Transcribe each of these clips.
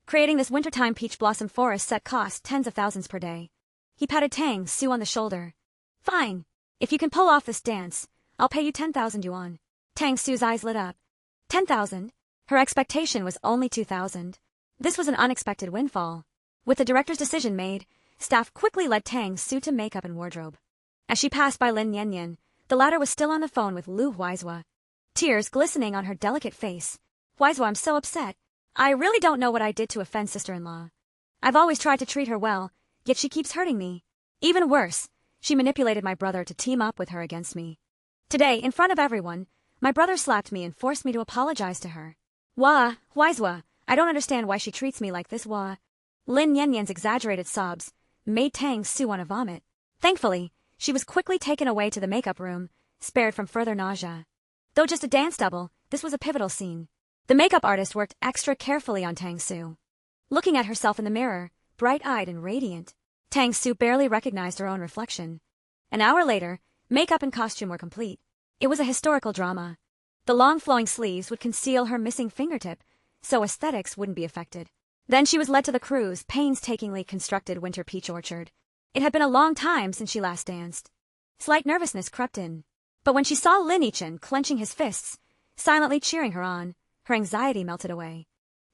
Creating this wintertime peach blossom forest set cost tens of thousands per day. He patted Tang Su on the shoulder. Fine. If you can pull off this dance, I'll pay you 10,000 yuan. Tang Su's eyes lit up. 10,000? Her expectation was only 2,000. This was an unexpected windfall. With the director's decision made, staff quickly led Tang Su to makeup and wardrobe. As she passed by Lin Yanyan, the latter was still on the phone with Lu Huizhua. Tears glistening on her delicate face. Huizhua, I'm so upset. I really don't know what I did to offend sister-in-law. I've always tried to treat her well, yet she keeps hurting me. Even worse, she manipulated my brother to team up with her against me. Today, in front of everyone, my brother slapped me and forced me to apologize to her. Huizhua, I don't understand why she treats me like this. Lin Yanyan's exaggerated sobs made Tang Su want to vomit. Thankfully, she was quickly taken away to the makeup room, spared from further nausea. Though just a dance double, this was a pivotal scene. The makeup artist worked extra carefully on Tang Su. Looking at herself in the mirror, bright-eyed and radiant, Tang Su barely recognized her own reflection. An hour later, makeup and costume were complete. It was a historical drama. The long flowing sleeves would conceal her missing fingertip, so aesthetics wouldn't be affected. Then she was led to the crew's painstakingly constructed winter peach orchard. It had been a long time since she last danced. Slight nervousness crept in. But when she saw Lin Yichen clenching his fists, silently cheering her on, her anxiety melted away.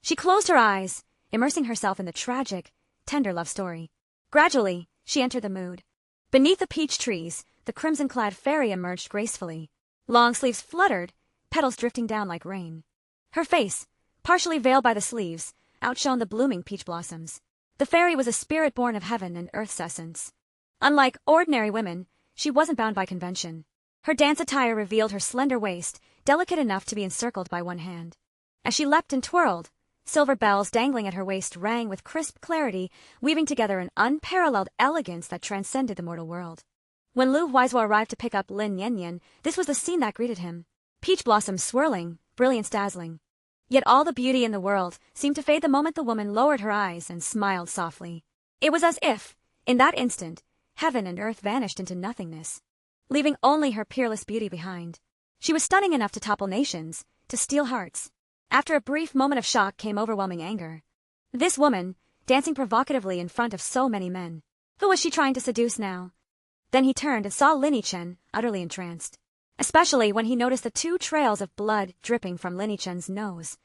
She closed her eyes, immersing herself in the tragic, tender love story. Gradually, she entered the mood. Beneath the peach trees, the crimson-clad fairy emerged gracefully. Long sleeves fluttered, petals drifting down like rain. Her face, partially veiled by the sleeves, outshone the blooming peach blossoms. The fairy was a spirit born of heaven and earth's essence. Unlike ordinary women, she wasn't bound by convention. Her dance attire revealed her slender waist, delicate enough to be encircled by one hand. As she leapt and twirled, silver bells dangling at her waist rang with crisp clarity, weaving together an unparalleled elegance that transcended the mortal world. When Lu Huizhua arrived to pick up Lin Yanyan, this was the scene that greeted him. Peach blossoms swirling, brilliance dazzling. Yet all the beauty in the world seemed to fade the moment the woman lowered her eyes and smiled softly. It was as if, in that instant, heaven and earth vanished into nothingness, leaving only her peerless beauty behind. She was stunning enough to topple nations, to steal hearts. After a brief moment of shock came overwhelming anger. This woman, dancing provocatively in front of so many men. Who was she trying to seduce now? Then he turned and saw Lin Yichen, utterly entranced. Especially when he noticed the 2 trails of blood dripping from Lin Yichen's nose.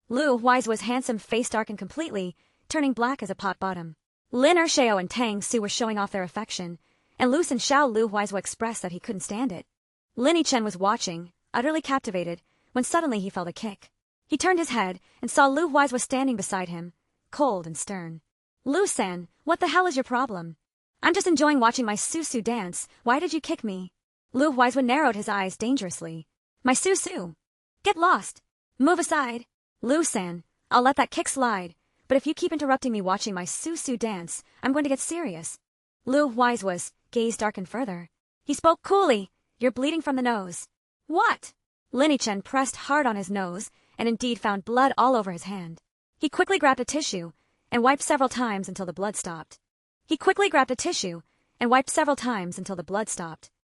Lu Huizhua's handsome face darkened completely, turning black as a pot bottom. Lin Ershao and Tang Su were showing off their affection, and Lu Xiao Lu Huizhua expressed that he couldn't stand it. Lin Yichen was watching, utterly captivated, when suddenly he felt a kick. He turned his head and saw Lu Huizhua standing beside him, cold and stern. Lu-san, what the hell is your problem? I'm just enjoying watching my Su dance. Why did you kick me? Lu Huizhua narrowed his eyes dangerously. My Su. Get lost. Move aside. Lu-san, I'll let that kick slide, but if you keep interrupting me watching my Su dance, I'm going to get serious. Lu Huizhua's gaze darkened further. He spoke coolly. You're bleeding from the nose. What? Lin Yichen pressed hard on his nose, and indeed found blood all over his hand. He quickly grabbed a tissue, and wiped several times until the blood stopped.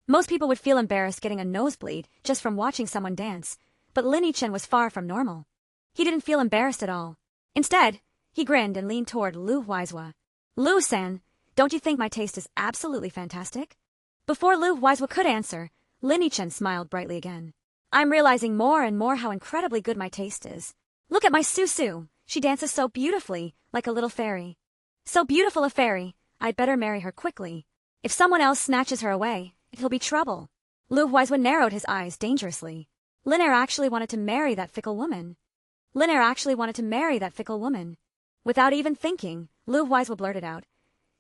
Most people would feel embarrassed getting a nosebleed just from watching someone dance, but Lin Yichen was far from normal. He didn't feel embarrassed at all. Instead, he grinned and leaned toward Lu Huizhua. Lu-san, don't you think my taste is absolutely fantastic? Before Lu Huizhua could answer, Lin Yichen smiled brightly again. I'm realizing more and more how incredibly good my taste is. Look at my Su. She dances so beautifully, like a little fairy. So beautiful a fairy, I'd better marry her quickly. If someone else snatches her away, it'll be trouble. Lu Huizhua narrowed his eyes dangerously. Lin Er actually wanted to marry that fickle woman. Without even thinking, Lu Huizhua blurted out,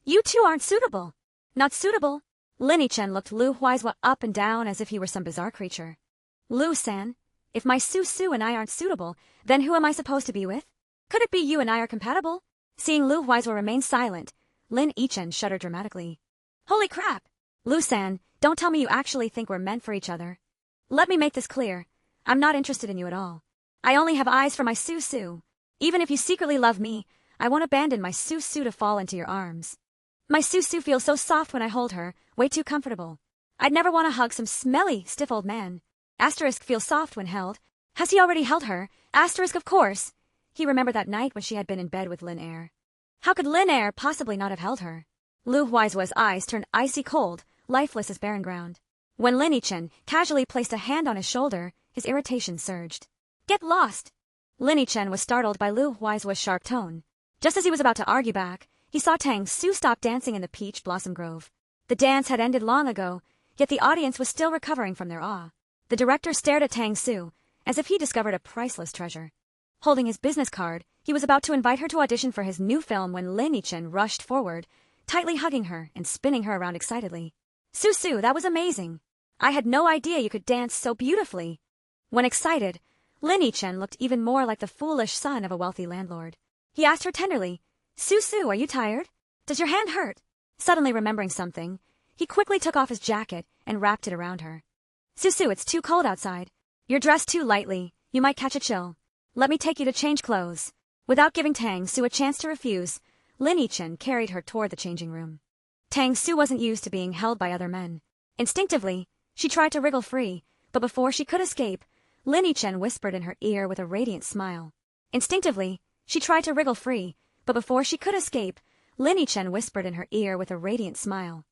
You two aren't suitable. Not suitable? Lin Yichen looked Lu Huizhua up and down as if he were some bizarre creature. Lu-san, if my Su and I aren't suitable, then who am I supposed to be with? Could it be you and I are compatible? Seeing Lu Huizhua remain silent, Lin Yichen shuddered dramatically. Holy crap! Lu-san, don't tell me you actually think we're meant for each other. Let me make this clear. I'm not interested in you at all. I only have eyes for my Su. Even if you secretly love me, I won't abandon my Su to fall into your arms. My Su feels so soft when I hold her, way too comfortable. I'd never want to hug some smelly, stiff old man. Asterisk feels soft when held. Has he already held her? Asterisk, of course. He remembered that night when she had been in bed with Lin Er. How could Lin Er possibly not have held her? Lu Huaizuo's eyes turned icy cold, lifeless as barren ground. When Lin Yichen casually placed a hand on his shoulder, his irritation surged. Get lost! Lin Yichen was startled by Lu Huaizuo's sharp tone. Just as he was about to argue back, he saw Tang Su stop dancing in the peach blossom grove. The dance had ended long ago, yet the audience was still recovering from their awe. The director stared at Tang Su, as if he discovered a priceless treasure. Holding his business card, he was about to invite her to audition for his new film when Lin Yichen rushed forward, tightly hugging her and spinning her around excitedly. Su, that was amazing. I had no idea you could dance so beautifully. When excited, Lin Yichen looked even more like the foolish son of a wealthy landlord. He asked her tenderly, Su, are you tired? Does your hand hurt? Suddenly remembering something, he quickly took off his jacket and wrapped it around her. Su, it's too cold outside. You're dressed too lightly. You might catch a chill. Let me take you to change clothes. Without giving Tang Su a chance to refuse, Lin Yichen carried her toward the changing room. Tang Su wasn't used to being held by other men. Instinctively, she tried to wriggle free, but before she could escape, Lin Yichen whispered in her ear with a radiant smile. Instinctively, she tried to wriggle free, but before she could escape, Lin Yichen whispered in her ear with a radiant smile.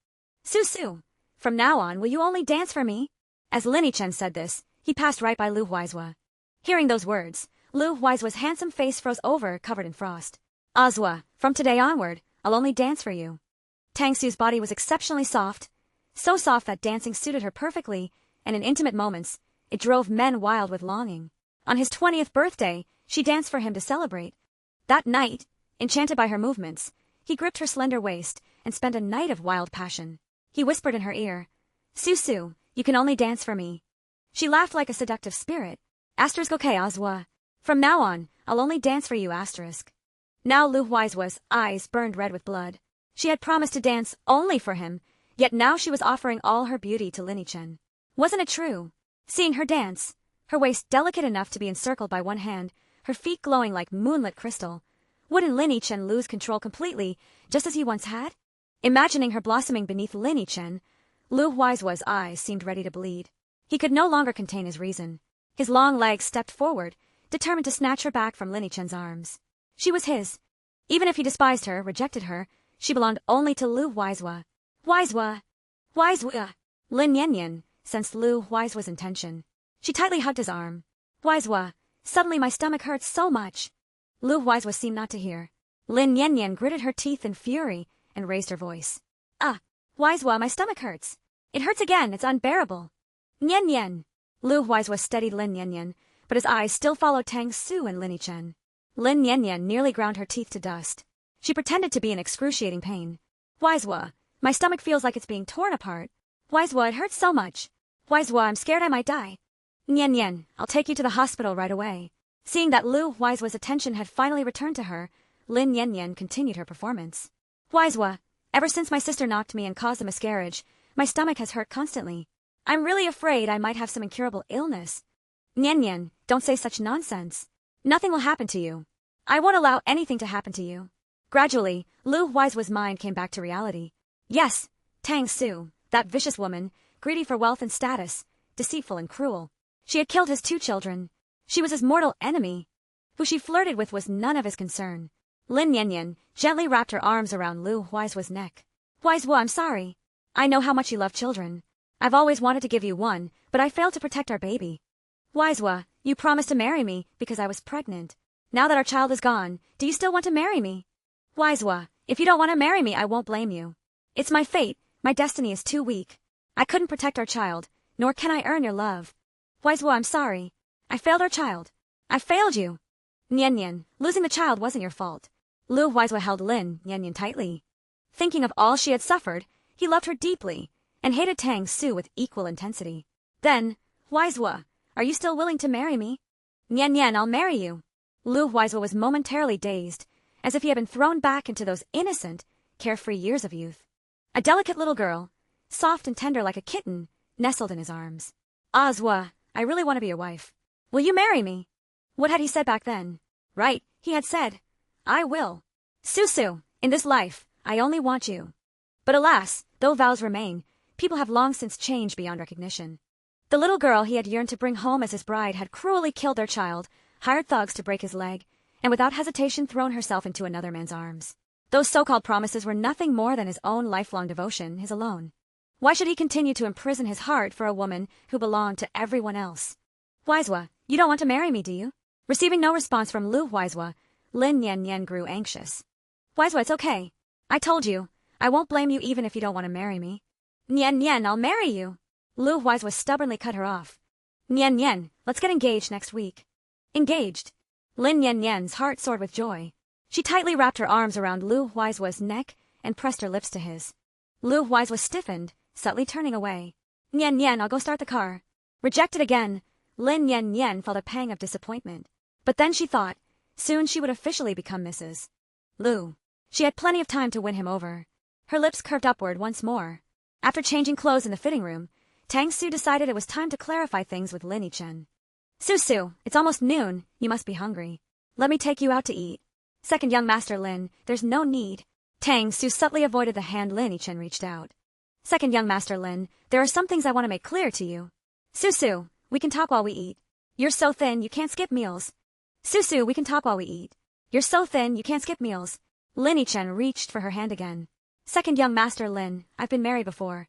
Su, from now on will you only dance for me? As Lin Yichen said this, he passed right by Lu Huaizuo. Hearing those words, Lu Huaizuo's handsome face froze over, covered in frost. Azua, from today onward, I'll only dance for you. Tang Su's body was exceptionally soft, so soft that dancing suited her perfectly, and in intimate moments, it drove men wild with longing. On his 20th birthday, she danced for him to celebrate. That night, enchanted by her movements, he gripped her slender waist and spent a night of wild passion. He whispered in her ear, Su, you can only dance for me. She laughed like a seductive spirit. Okay, Azua. From now on, I'll only dance for you, asterisk. Now Lu Huaizuo's eyes burned red with blood. She had promised to dance only for him, yet now she was offering all her beauty to Lin Yichen. Wasn't it true? Seeing her dance, her waist delicate enough to be encircled by one hand, her feet glowing like moonlit crystal, wouldn't Lin Yichen lose control completely, just as he once had? Imagining her blossoming beneath Lin Yichen, Lu Huaizuo's eyes seemed ready to bleed. He could no longer contain his reason. His long legs stepped forward, determined to snatch her back from Lin Yichen's arms. She was his. Even if he despised her, rejected her, she belonged only to Lu Huaizuo. Huaizuo! Lin Yanyan sensed Lu Huaizuo's intention. She tightly hugged his arm. Huaizuo, suddenly my stomach hurts so much. Lu Huaizuo seemed not to hear. Lin Yanyan gritted her teeth in fury and raised her voice. Huaizuo, my stomach hurts. It hurts again, it's unbearable. Yanyan! Lu Huaizuo steadied Lin Yanyan, but his eyes still followed Tang Su and Lin Yichen. Lin Yanyan nearly ground her teeth to dust. She pretended to be in excruciating pain. Huaizuo, my stomach feels like it's being torn apart. Huaizuo, it hurts so much. Huaizuo, I'm scared I might die. Yan, I'll take you to the hospital right away. Seeing that Lu Huaizuo's attention had finally returned to her, Lin Yanyan continued her performance. Huaizuo, ever since my sister knocked me and caused a miscarriage, my stomach has hurt constantly. I'm really afraid I might have some incurable illness. Yan, don't say such nonsense. Nothing will happen to you. I won't allow anything to happen to you. Gradually, Lu Huaizuo's mind came back to reality. Yes, Tang Su, that vicious woman, greedy for wealth and status, deceitful and cruel. She had killed his 2 children. She was his mortal enemy. Who she flirted with was none of his concern. Lin Yanyan gently wrapped her arms around Lu Huaizuo's neck. Huaizuo, I'm sorry. I know how much you love children. I've always wanted to give you one, but I failed to protect our baby. Huaizuo, you promised to marry me because I was pregnant. Now that our child is gone, do you still want to marry me? Huaizuo, if you don't want to marry me, I won't blame you. It's my fate. My destiny is too weak. I couldn't protect our child, nor can I earn your love. Huaizuo, I'm sorry. I failed our child. I failed you. Yan, losing the child wasn't your fault. Lu Huaizuo held Lin Yan tightly. Thinking of all she had suffered, he loved her deeply, and hated Tang Su with equal intensity. Then, Huaizuo, are you still willing to marry me? Yan, I'll marry you. Lu Huaizuo was momentarily dazed, as if he had been thrown back into those innocent, carefree years of youth. A delicate little girl, soft and tender like a kitten, nestled in his arms. Azua, I really want to be your wife. Will you marry me? What had he said back then? Right, he had said, I will. Su, in this life, I only want you. But alas, though vows remain, people have long since changed beyond recognition. The little girl he had yearned to bring home as his bride had cruelly killed their child, hired thugs to break his leg, and without hesitation thrown herself into another man's arms. Those so-called promises were nothing more than his own lifelong devotion, his alone. Why should he continue to imprison his heart for a woman who belonged to everyone else? Huaizhua, you don't want to marry me, do you? Receiving no response from Lu Huaizhua, Lin Yan grew anxious. Huaizhua, it's okay. I told you. I won't blame you even if you don't want to marry me. Nian, I'll marry you. Lu Huaizhua stubbornly cut her off. Nian, let's get engaged next week. Engaged? Lin Yan's heart soared with joy. She tightly wrapped her arms around Lu Huaizhua's neck and pressed her lips to his. Lu Huaizhua stiffened, subtly turning away. Nian, I'll go start the car. Rejected again, Lin Yan felt a pang of disappointment. But then she thought, soon she would officially become Mrs. Lu. She had plenty of time to win him over. Her lips curved upward once more. After changing clothes in the fitting room, Tang Su decided it was time to clarify things with Lin Yichen. Su, it's almost noon, you must be hungry. Let me take you out to eat. Second young master Lin, there's no need. Tang Su subtly avoided the hand Lin Yichen reached out. Second young master Lin, there are some things I want to make clear to you. Su, we can talk while we eat. You're so thin you can't skip meals. Su, we can talk while we eat. You're so thin you can't skip meals. Lin Yichen reached for her hand again. Second young master Lin, I've been married before.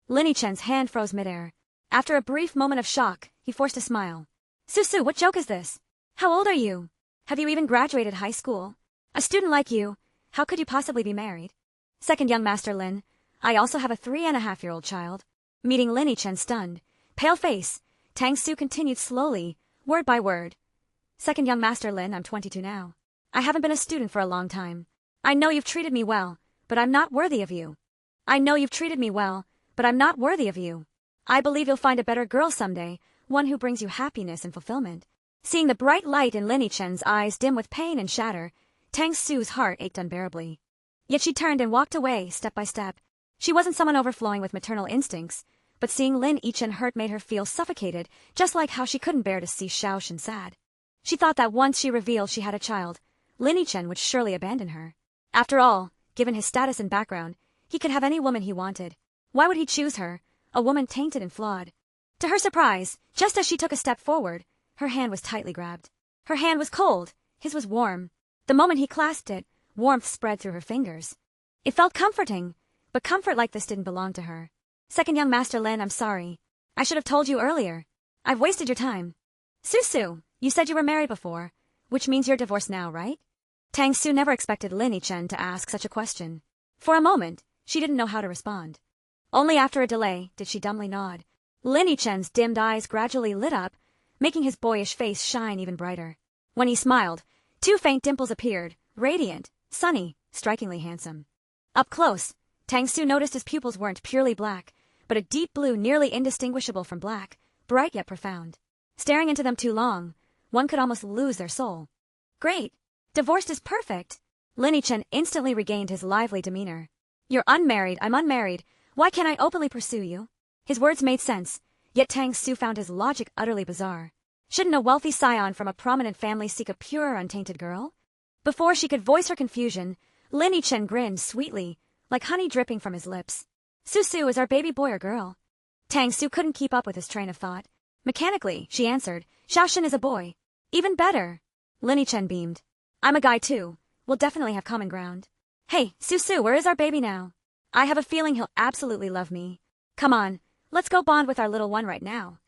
Lin Yichen's hand froze midair. After a brief moment of shock, he forced a smile. Su, what joke is this? How old are you? Have you even graduated high school? A student like you, how could you possibly be married? Second young master Lin, I also have a 3.5-year-old child. Meeting Lin Yichen stunned. Pale face, Tang Su continued slowly, word by word. Second young master Lin, I'm 22 now. I haven't been a student for a long time. I know you've treated me well, but I'm not worthy of you. I know you've treated me well, but I'm not worthy of you. I believe you'll find a better girl someday, one who brings you happiness and fulfillment. Seeing the bright light in Lin Yichen's eyes dim with pain and shatter, Tang Su's heart ached unbearably. Yet she turned and walked away, step by step. She wasn't someone overflowing with maternal instincts, but seeing Lin Yichen hurt made her feel suffocated, just like how she couldn't bear to see Xiaoshen sad. She thought that once she revealed she had a child, Lin Yichen would surely abandon her. After all, given his status and background, he could have any woman he wanted. Why would he choose her, a woman tainted and flawed? To her surprise, just as she took a step forward, her hand was tightly grabbed. Her hand was cold, his was warm. The moment he clasped it, warmth spread through her fingers. It felt comforting, but comfort like this didn't belong to her. Second young master Lin, I'm sorry. I should have told you earlier. I've wasted your time. Su, you said you were married before, which means you're divorced now, right? Tang Su never expected Lin Yichen to ask such a question. For a moment, she didn't know how to respond. Only after a delay did she dumbly nod. Lin Yichen's dimmed eyes gradually lit up, making his boyish face shine even brighter. When he smiled, 2 faint dimples appeared, radiant, sunny, strikingly handsome. Up close, Tang Su noticed his pupils weren't purely black, but a deep blue nearly indistinguishable from black, bright yet profound. Staring into them too long, one could almost lose their soul. Great! Divorced is perfect! Lin Yichen instantly regained his lively demeanor. You're unmarried, I'm unmarried. Why can't I openly pursue you? His words made sense, yet Tang Su found his logic utterly bizarre. Shouldn't a wealthy scion from a prominent family seek a pure, untainted girl? Before she could voice her confusion, Lin Yichen grinned sweetly, like honey dripping from his lips. Su, is our baby boy or girl? Tang Su couldn't keep up with his train of thought. Mechanically, she answered, Xiaoshen is a boy. Even better. Lin Yichen beamed. I'm a guy too. We'll definitely have common ground. Hey, Su, where is our baby now? I have a feeling he'll absolutely love me. Come on, let's go bond with our little one right now.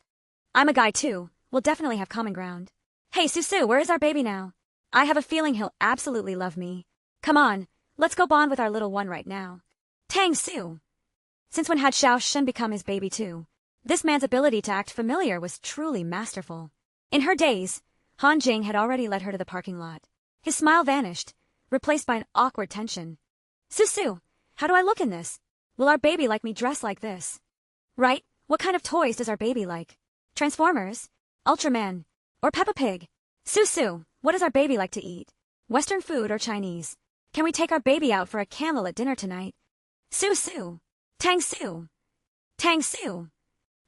I'm a guy too. We'll definitely have common ground. Hey, Su, where is our baby now? I have a feeling he'll absolutely love me. Come on, let's go bond with our little one right now. Tang Su. Since when had Xiaoshen become his baby too? This man's ability to act familiar was truly masterful. In her days, Han Jing had already led her to the parking lot. His smile vanished, replaced by an awkward tension. Su, how do I look in this? Will our baby like me dressed like this? Right, what kind of toys does our baby like? Transformers? Ultraman? Or Peppa Pig? Su, what does our baby like to eat? Western food or Chinese? Can we take our baby out for a candlelit dinner tonight? Su. Tang Su.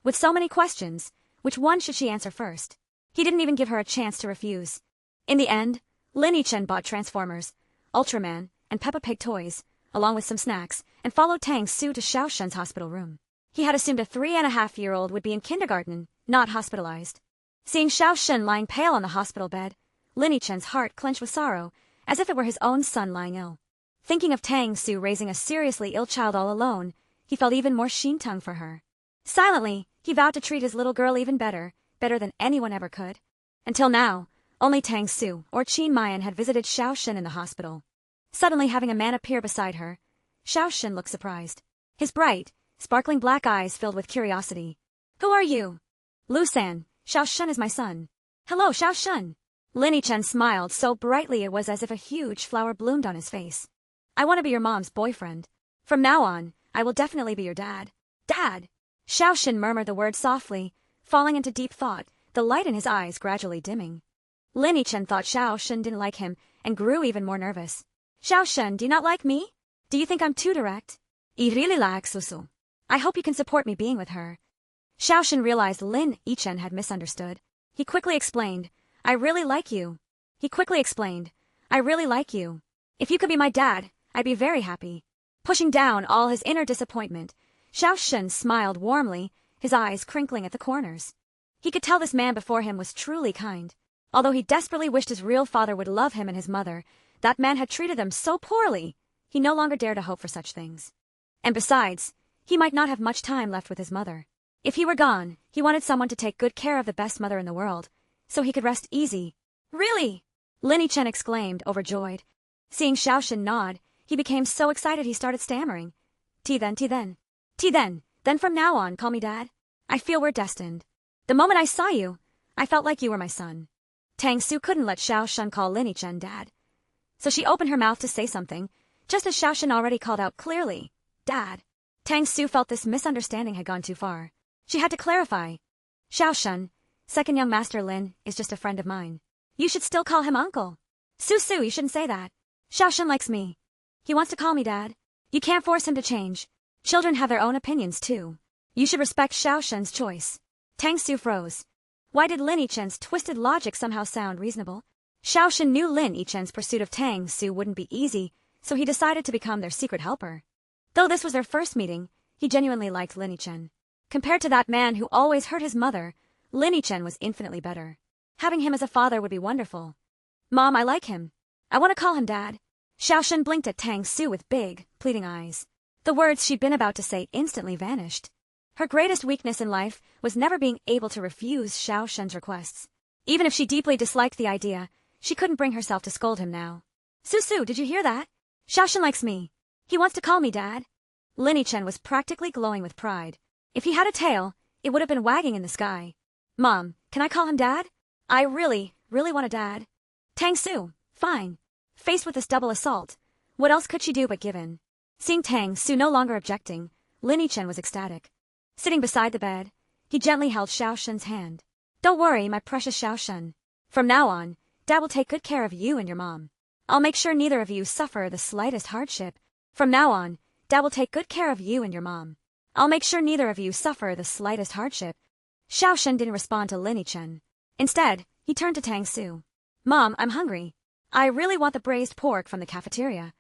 With so many questions, which one should she answer first? He didn't even give her a chance to refuse. In the end, Lin Yichen bought Transformers, Ultraman, and Peppa Pig toys, along with some snacks, and followed Tang Su to Xiaoshen's hospital room. He had assumed a 3.5-year-old would be in kindergarten, not hospitalized. Seeing Xiaoshen lying pale on the hospital bed, Lin Yichen's heart clenched with sorrow, as if it were his own son lying ill. Thinking of Tang Su raising a seriously ill child all alone, he felt even more shin-tung for her. Silently, he vowed to treat his little girl even better than anyone ever could. Until now, only Tang Su, or Qin Mayan, had visited Xiao Shen in the hospital. Suddenly having a man appear beside her, Xiao Shen looked surprised. His bright, sparkling black eyes filled with curiosity. Who are you? Lu San, Xiao Shen is my son. Hello, Xiao Shen. Lin Yichen smiled so brightly it was as if a huge flower bloomed on his face. I want to be your mom's boyfriend. From now on, I will definitely be your dad. Dad! Xiao Shen murmured the word softly, falling into deep thought, the light in his eyes gradually dimming. Lin Yichen thought Xiao Shen didn't like him and grew even more nervous. Xiao Shen, do you not like me? Do you think I'm too direct? I really like Susu. I hope you can support me being with her. Xiao Shen realized Lin Yichen had misunderstood. He quickly explained, I really like you. If you could be my dad, I'd be very happy. Pushing down all his inner disappointment, Xiao Shen smiled warmly, his eyes crinkling at the corners. He could tell this man before him was truly kind. Although he desperately wished his real father would love him and his mother, that man had treated them so poorly, he no longer dared to hope for such things. And besides, he might not have much time left with his mother. If he were gone, he wanted someone to take good care of the best mother in the world, so he could rest easy. Really? Lin Yichen exclaimed, overjoyed. Seeing Xiao Shen nod, he became so excited he started stammering. Then from now on, call me Dad. I feel we're destined. The moment I saw you, I felt like you were my son. Tang Su couldn't let Xiao Shen call Lin Yichen Dad. So she opened her mouth to say something, just as Xiao Shen already called out clearly, Dad. Tang Su felt this misunderstanding had gone too far. She had to clarify. Xiao Shen, second young master Lin, is just a friend of mine. You should still call him uncle. Su, you shouldn't say that. Xiao Shen likes me. He wants to call me Dad. You can't force him to change. Children have their own opinions too. You should respect Xiao Shen's choice. Tang Su froze. Why did Lin Yichen's twisted logic somehow sound reasonable? Xiao Shen knew Lin Yichen's pursuit of Tang Su wouldn't be easy, so he decided to become their secret helper. Though this was their first meeting, he genuinely liked Lin Yichen. Compared to that man who always hurt his mother, Lin Yichen was infinitely better. Having him as a father would be wonderful. Mom, I like him. I want to call him Dad. Xiao Shen blinked at Tang Su with big, pleading eyes. The words she'd been about to say instantly vanished. Her greatest weakness in life was never being able to refuse Xiao Shen's requests. Even if she deeply disliked the idea, she couldn't bring herself to scold him now. Su, did you hear that? Xiao Shen likes me. He wants to call me Dad. Lin Yichen was practically glowing with pride. If he had a tail, it would have been wagging in the sky. Mom, can I call him Dad? I really want a dad. Tang Su, fine. Faced with this double assault, what else could she do but give in? Seeing Tang Su no longer objecting, Lin Yichen was ecstatic. Sitting beside the bed, he gently held Xiao Shen's hand. Don't worry, my precious Xiao Shen. From now on, Dad will take good care of you and your mom. I'll make sure neither of you suffer the slightest hardship. From now on, Dad will take good care of you and your mom. I'll make sure neither of you suffer the slightest hardship. Xiao Shen didn't respond to Lin Yichen. Instead, he turned to Tang Su. Mom, I'm hungry. I really want the braised pork from the cafeteria.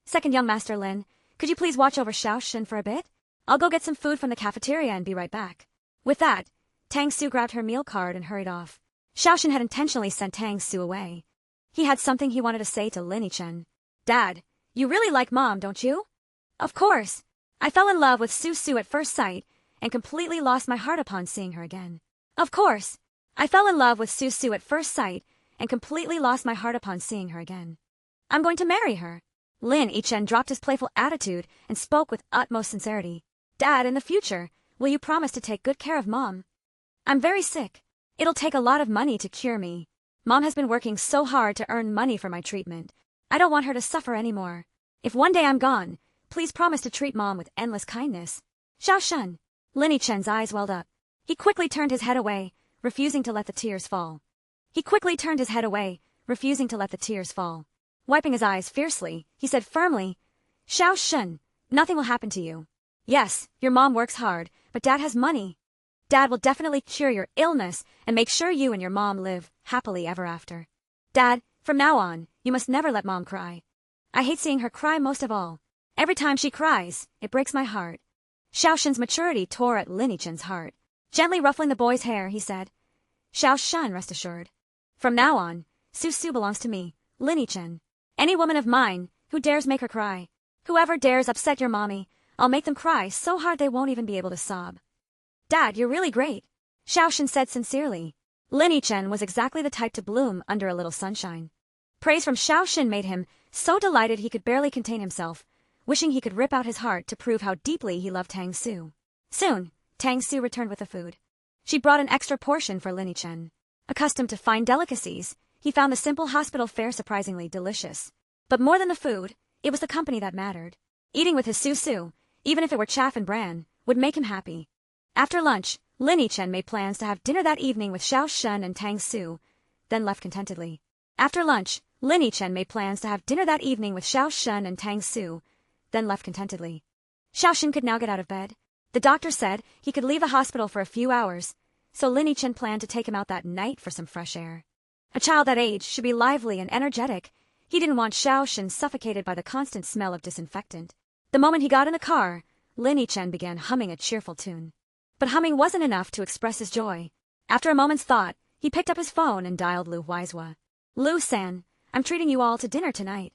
Second young master Lin, could you please watch over Xiao Shen for a bit? I'll go get some food from the cafeteria and be right back. With that, Tang Su grabbed her meal card and hurried off. Xiao Shen had intentionally sent Tang Su away. He had something he wanted to say to Lin Yichen. Dad, you really like Mom, don't you? Of course. I fell in love with Su at first sight and completely lost my heart upon seeing her again. Of course. I fell in love with Su at first sight and completely lost my heart upon seeing her again. I'm going to marry her. Lin Yichen dropped his playful attitude and spoke with utmost sincerity. Dad, in the future, will you promise to take good care of Mom? I'm very sick. It'll take a lot of money to cure me. Mom has been working so hard to earn money for my treatment. I don't want her to suffer anymore. If one day I'm gone, please promise to treat Mom with endless kindness. Xiao Shen. Lin Yichen's eyes welled up. He quickly turned his head away, refusing to let the tears fall. Wiping his eyes fiercely, he said firmly, Xiao Shen, nothing will happen to you. Yes, your mom works hard, but Dad has money. Dad will definitely cure your illness and make sure you and your mom live happily ever after. Dad, from now on, you must never let Mom cry. I hate seeing her cry most of all. Every time she cries, it breaks my heart. Xiao Shen's maturity tore at Lin Yichen's heart. Gently ruffling the boy's hair, he said, Xiao Shen, rest assured. From now on, Su Su belongs to me, Lin Chen. Any woman of mine who dares make her cry. Whoever dares upset your mommy, I'll make them cry so hard they won't even be able to sob. Dad, you're really great, Xiaoshen said sincerely. Lin Chen was exactly the type to bloom under a little sunshine. Praise from Xiaoshen made him so delighted he could barely contain himself, wishing he could rip out his heart to prove how deeply he loved Tang Su. Soon, Tang Su returned with the food. She brought an extra portion for Lin Chen. Accustomed to fine delicacies, he found the simple hospital fare surprisingly delicious. But more than the food, it was the company that mattered. Eating with his Su Su, even if it were chaff and bran, would make him happy. After lunch, Lin Chen made plans to have dinner that evening with Xiaoshen and Tang Su, then left contentedly. After lunch, Lin Chen made plans to have dinner that evening with Xiaoshen and Tang Su, then left contentedly. Xiaoshen could now get out of bed. The doctor said he could leave the hospital for a few hours, so Lin Chen planned to take him out that night for some fresh air. A child that age should be lively and energetic. He didn't want Xiaoshen suffocated by the constant smell of disinfectant. The moment he got in the car, Lin Chen began humming a cheerful tune. But humming wasn't enough to express his joy. After a moment's thought, he picked up his phone and dialed Lu Huizhua. Lu-san, I'm treating you all to dinner tonight.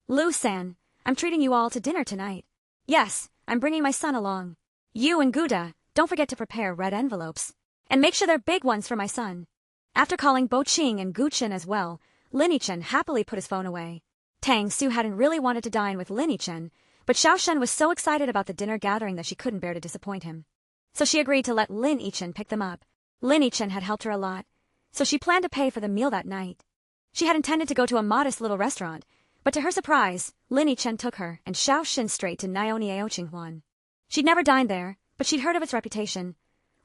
Lu-san, I'm treating you all to dinner tonight. Yes, I'm bringing my son along. You and Guda, don't forget to prepare red envelopes. And make sure they're big ones for my son. After calling Bo Qing and Gu Chen as well, Lin Chen happily put his phone away. Tang Su hadn't really wanted to dine with Lin Chen, but Xiaoshen was so excited about the dinner gathering that she couldn't bear to disappoint him. So she agreed to let Lin Chen pick them up. Lin Chen had helped her a lot, so she planned to pay for the meal that night. She had intended to go to a modest little restaurant, but to her surprise, Lin Chen took her and Xiaoshen straight to Niaoniao Qinghuan. She'd never dined there, but she'd heard of its reputation.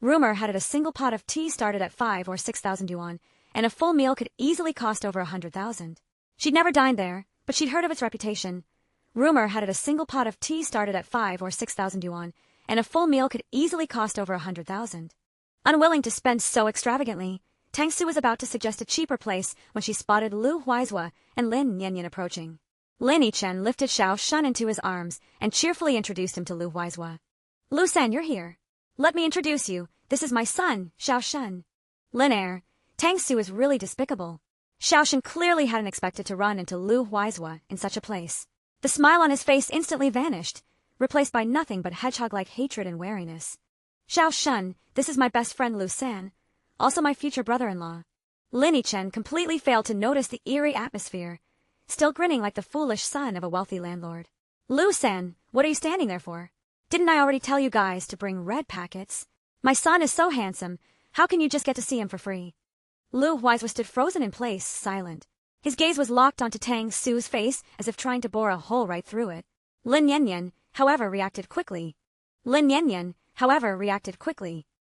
Rumor had it a single pot of tea started at 5 or 6,000 yuan, and a full meal could easily cost over 100,000. She'd never dined there, but she'd heard of its reputation. Rumor had it a single pot of tea started at 5 or 6,000 yuan, and a full meal could easily cost over 100,000. Unwilling to spend so extravagantly, Tang Su was about to suggest a cheaper place when she spotted Lu Huizhua and Lin Yanyan approaching. Lin Chen lifted Xiaoshen into his arms and cheerfully introduced him to Lu Huizhua. Lu-san, you're here. Let me introduce you. This is my son, Xiaoshen. Lin Tang Su is really despicable. Xiaoshen clearly hadn't expected to run into Lu Huizhua in such a place. The smile on his face instantly vanished, replaced by nothing but hedgehog-like hatred and wariness. Xiaoshen, this is my best friend Lu-san, also my future brother-in-law. Lin Chen completely failed to notice the eerie atmosphere, still grinning like the foolish son of a wealthy landlord. Lu-san, what are you standing there for? Didn't I already tell you guys to bring red packets? My son is so handsome, how can you just get to see him for free? Lu Huizhua stood frozen in place, silent. His gaze was locked onto Tang Su's face as if trying to bore a hole right through it. Lin Yanyan, however, reacted quickly.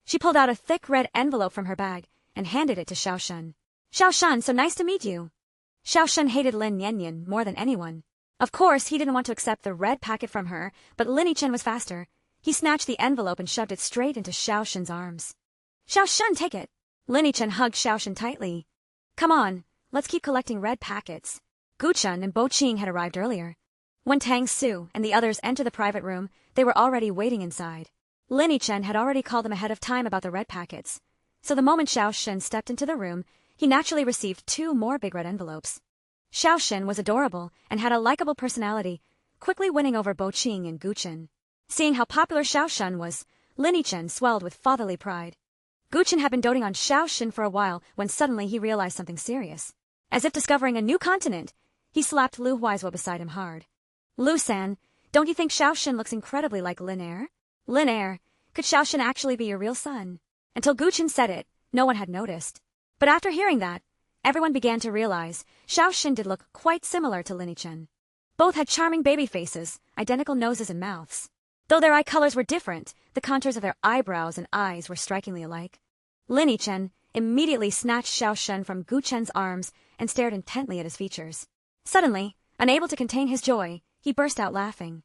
She pulled out a thick red envelope from her bag and handed it to Xiaoshen. Xiaoshen, so nice to meet you. Xiaoshen hated Lin Yanyan more than anyone. Of course, he didn't want to accept the red packet from her, but Lin Chen was faster. He snatched the envelope and shoved it straight into Xiaoshen's arms. Xiaoshen, take it. Lin Chen hugged Xiaoshen tightly. Come on, let's keep collecting red packets. Gu Chen and Bo Qing had arrived earlier. When Tang Su and the others entered the private room, they were already waiting inside. Lin Chen had already called them ahead of time about the red packets, so the moment Xiaoshen stepped into the room, he naturally received 2 more big red envelopes. Xiaoshen was adorable and had a likable personality, quickly winning over Bo Qing and Gu Chen. Seeing how popular Xiaoshen was, Lin Chen swelled with fatherly pride. Gu Chen had been doting on Xiaoshen for a while when suddenly he realized something serious. As if discovering a new continent, he slapped Lu Huizhua beside him hard. Lu-san, don't you think Xiaoshen looks incredibly like Lin? Lin, could Xiaoshen actually be your real son? Until Gu Chen said it, no one had noticed. But after hearing that, everyone began to realize Xiaoshen did look quite similar to Lin Chen. Both had charming baby faces, identical noses and mouths. Though their eye colors were different, the contours of their eyebrows and eyes were strikingly alike. Lin Chen immediately snatched Xiaoshen from Gu Chen's arms and stared intently at his features. Suddenly, unable to contain his joy, he burst out laughing.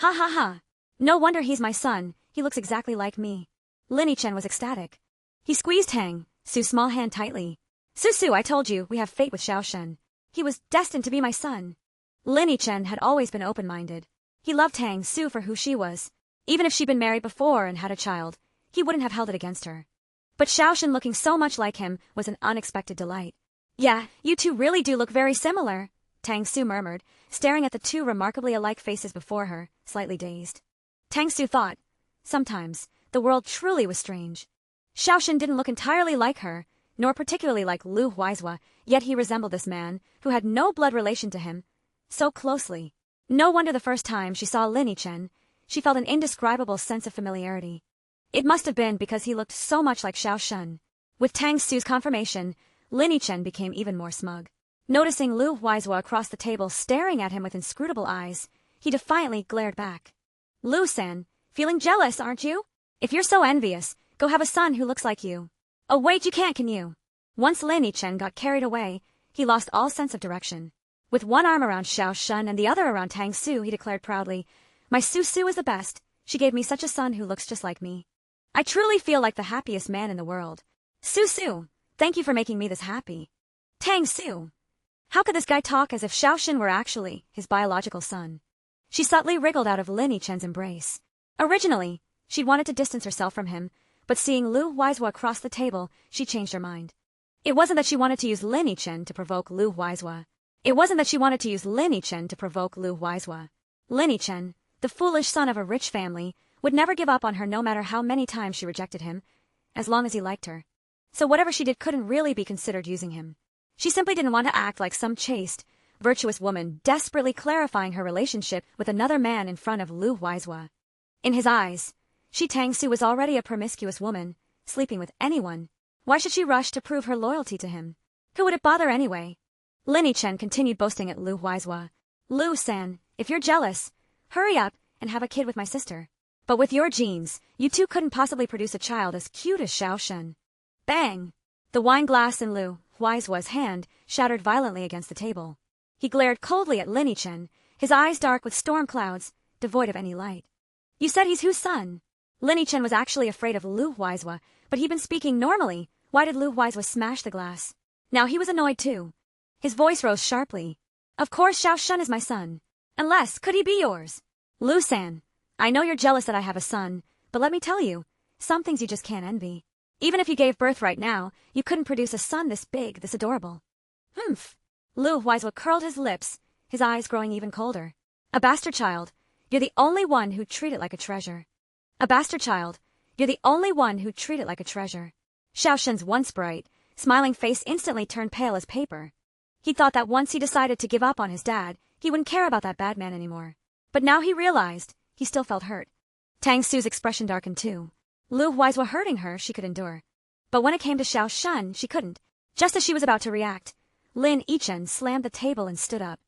Ha ha ha! No wonder he's my son, he looks exactly like me. Lin Chen was ecstatic. He squeezed Tang Su's small hand tightly. Su, I told you, we have fate with Xiaoshen. He was destined to be my son. Lin Chen had always been open-minded. He loved Tang Su for who she was. Even if she'd been married before and had a child, he wouldn't have held it against her. But Xiaoshen looking so much like him was an unexpected delight. Yeah, you two really do look very similar, Tang Su murmured, staring at the two remarkably alike faces before her, slightly dazed. Tang Su thought, sometimes, the world truly was strange. Xiaoshen didn't look entirely like her, nor particularly like Lu Huaizhua, yet he resembled this man, who had no blood relation to him, so closely. No wonder the first time she saw Lin Yichen, she felt an indescribable sense of familiarity. It must have been because he looked so much like Xiaoshen. With Tang Su's confirmation, Lin Yichen became even more smug. Noticing Lu Huaizhua across the table staring at him with inscrutable eyes, he defiantly glared back. Lu-san, feeling jealous, aren't you? If you're so envious, go have a son who looks like you. Oh wait, you can't, can you? Once Lin Yichen got carried away, he lost all sense of direction. With one arm around Xiaoshen and the other around Tang Su, he declared proudly, "My Su-Su is the best. She gave me such a son who looks just like me. I truly feel like the happiest man in the world. Su-Su, thank you for making me this happy." Tang Su. How could this guy talk as if Xiaoshen were actually his biological son? She subtly wriggled out of Lin Yichen's embrace. Originally, she'd wanted to distance herself from him, but seeing Lu Huaizhua across the table, she changed her mind. It wasn't that she wanted to use Lin Yichen to provoke Lu Huaizhua. Lin Yichen, the foolish son of a rich family, would never give up on her no matter how many times she rejected him, as long as he liked her. So whatever she did couldn't really be considered using him. She simply didn't want to act like some chaste, virtuous woman desperately clarifying her relationship with another man in front of Lu Huaizhua. In his eyes, Shi Tangsu was already a promiscuous woman, sleeping with anyone. Why should she rush to prove her loyalty to him? Who would it bother anyway? Lin Yichen continued boasting at Lu Huaizhua. "Lu-san, if you're jealous, hurry up and have a kid with my sister. But with your genes, you two couldn't possibly produce a child as cute as Xiaoshen." Bang! The wine glass in Lu Huaizhua's hand shattered violently against the table. He glared coldly at Lin Yichen, his eyes dark with storm clouds, devoid of any light. "You said he's whose son?" Lin Yichen was actually afraid of Lu Huaizhua, but he'd been speaking normally. Why did Lu Huaizhua smash the glass? Now he was annoyed too. His voice rose sharply. "Of course Xiaoshen is my son. Unless, could he be yours? Lu-san, I know you're jealous that I have a son, but let me tell you, some things you just can't envy. Even if you gave birth right now, you couldn't produce a son this big, this adorable." Humph. Lu Huaizhua curled his lips, his eyes growing even colder. "A bastard child, you're the only one who'd treat it like a treasure. A bastard child, you're the only one who'd treat it like a treasure." Xiaoshen's once bright, smiling face instantly turned pale as paper. He thought that once he decided to give up on his dad, he wouldn't care about that bad man anymore. But now he realized, he still felt hurt. Tang Su's expression darkened too. Lu Huaizhua hurting her, she could endure. But when it came to Xiaoshen, she couldn't. Just as she was about to react, Lin Yichen slammed the table and stood up.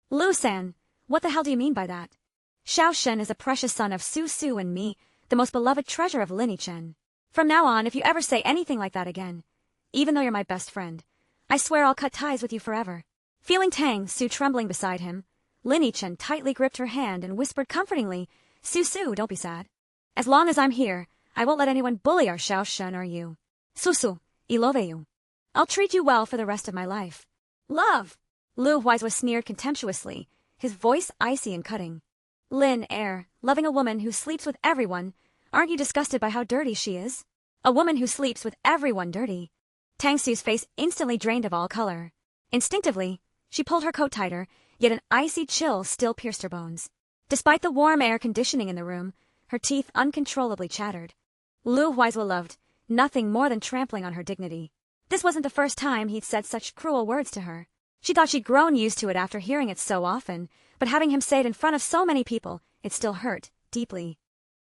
"Lu-san, what the hell do you mean by that? Xiaoshen is a precious son of Su-Su and me, the most beloved treasure of Lin Yichen. From now on, if you ever say anything like that again, even though you're my best friend, I swear I'll cut ties with you forever." Feeling Tang Su trembling beside him, Lin Yichen tightly gripped her hand and whispered comfortingly, "Su-Su, don't be sad. As long as I'm here, I won't let anyone bully our Xiaoshen or you. Su-Su, I love you. I'll treat you well for the rest of my life." "Love!" Lu Huaizhua sneered contemptuously, his voice icy and cutting. "Lin Air, loving a woman who sleeps with everyone, aren't you disgusted by how dirty she is? A woman who sleeps with everyone dirty." Tang Su's face instantly drained of all color. Instinctively, she pulled her coat tighter, yet an icy chill still pierced her bones. Despite the warm air conditioning in the room, her teeth uncontrollably chattered. Lu Huaizhua loved nothing more than trampling on her dignity. This wasn't the first time he'd said such cruel words to her. She thought she'd grown used to it after hearing it so often, but having him say it in front of so many people, it still hurt, deeply.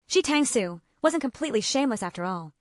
Shi Tang Su wasn't completely shameless after all.